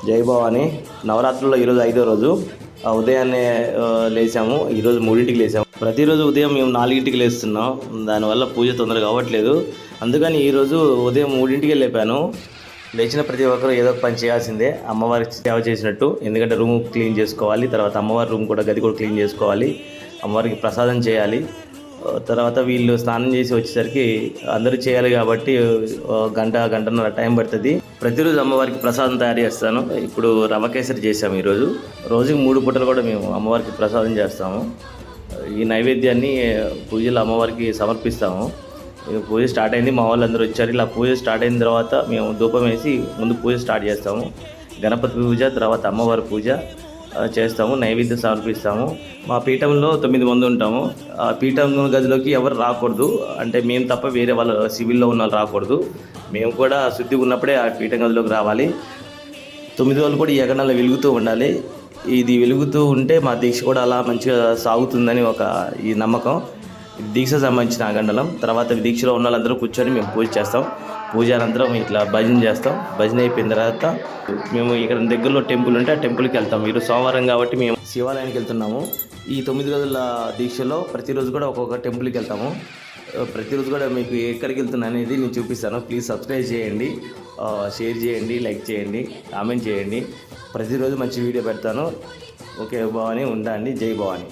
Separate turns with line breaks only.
జై భవాని. నవరాత్రుల్లో ఈరోజు 5వ రోజు. ఉదయాన్నే లేచాము. ఈరోజు 3ంటికి లేచాము. ప్రతిరోజు ఉదయం మేము 4ంటికి లేస్తున్నాం. దానివల్ల పూజ తొందరగా అవ్వట్లేదు. అందుకని ఈరోజు ఉదయం 3ంటికే లేపాను. లేచిన ప్రతి ఒక్కరు ఏదో ఒక పని చేయాల్సిందే, అమ్మవారికి సేవ చేసినట్టు. ఎందుకంటే రూమ్ క్లీన్ చేసుకోవాలి, తర్వాత అమ్మవారి రూమ్ కూడా గది కూడా క్లీన్ చేసుకోవాలి, అమ్మవారికి ప్రసాదం చేయాలి. తర్వాత వీళ్ళు స్నానం చేసి వచ్చేసరికి అందరూ చేయాలి కాబట్టి గంటన్నర టైం పడుతుంది. ప్రతిరోజు అమ్మవారికి ప్రసాదం తయారు చేస్తాను. ఇప్పుడు రవ్వ కేసరి చేసాము. ఈరోజు రోజుకి 3 పూటలు కూడా మేము అమ్మవారికి ప్రసాదం చేస్తాము. ఈ నైవేద్యాన్ని పూజలు అమ్మవారికి సమర్పిస్తాము. పూజ స్టార్ట్ అయింది, మా వాళ్ళందరూ వచ్చారు. ఇలా పూజ స్టార్ట్ అయిన తర్వాత మేము ధూపం వేసి ముందు పూజ స్టార్ట్ చేస్తాము. గణపతి పూజ, తర్వాత అమ్మవారి పూజ చేస్తాము, నైవేద్యం సమర్పిస్తాము. మా పీఠంలో 9 మంది ఉంటాము. ఆ పీఠం గదిలోకి ఎవరు రాకూడదు, అంటే మేము తప్ప వేరే వాళ్ళు సివిల్లో ఉన్న వాళ్ళు రాకూడదు. మేము కూడా శుద్ధిగా ఉన్నప్పుడే ఆ పీఠం గదిలోకి రావాలి. 9 రోజులు కూడా ఈ యజ్ఞాలు వెలుగుతూ ఉండాలి. ఇది వెలుగుతూ ఉంటే మా దీక్ష కూడా అలా మంచిగా సాగుతుందని ఈ నమ్మకం. దీక్ష సంబంధించిన అగండలం. తర్వాత దీక్షలో ఉన్న వాళ్ళందరూ కూర్చొని మేము పూజ చేస్తాం. పూజ అనంతరం ఇట్లా భజన చేస్తాం. భజన అయిపోయిన తర్వాత మేము ఇక్కడ దగ్గరలో టెంపుల్ ఉంటే ఆ టెంపుల్కి వెళ్తాం. ఈరోజు సోమవారం కాబట్టి మేము శివాలయానికి వెళ్తున్నాము. ఈ 9 రోజుల దీక్షలో ప్రతిరోజు కూడా ఒక్కొక్క టెంపుల్కి వెళ్తాము. ప్రతిరోజు కూడా మీకు ఎక్కడికి వెళ్తున్నా అనేది నేను చూపిస్తాను. ప్లీజ్ సబ్స్క్రైబ్ చేయండి, షేర్ చేయండి, లైక్ చేయండి, కామెంట్ చేయండి. ప్రతిరోజు మంచి వీడియో పెడతాను. ఓకే భవాని, ఉండండి. జై భవాని.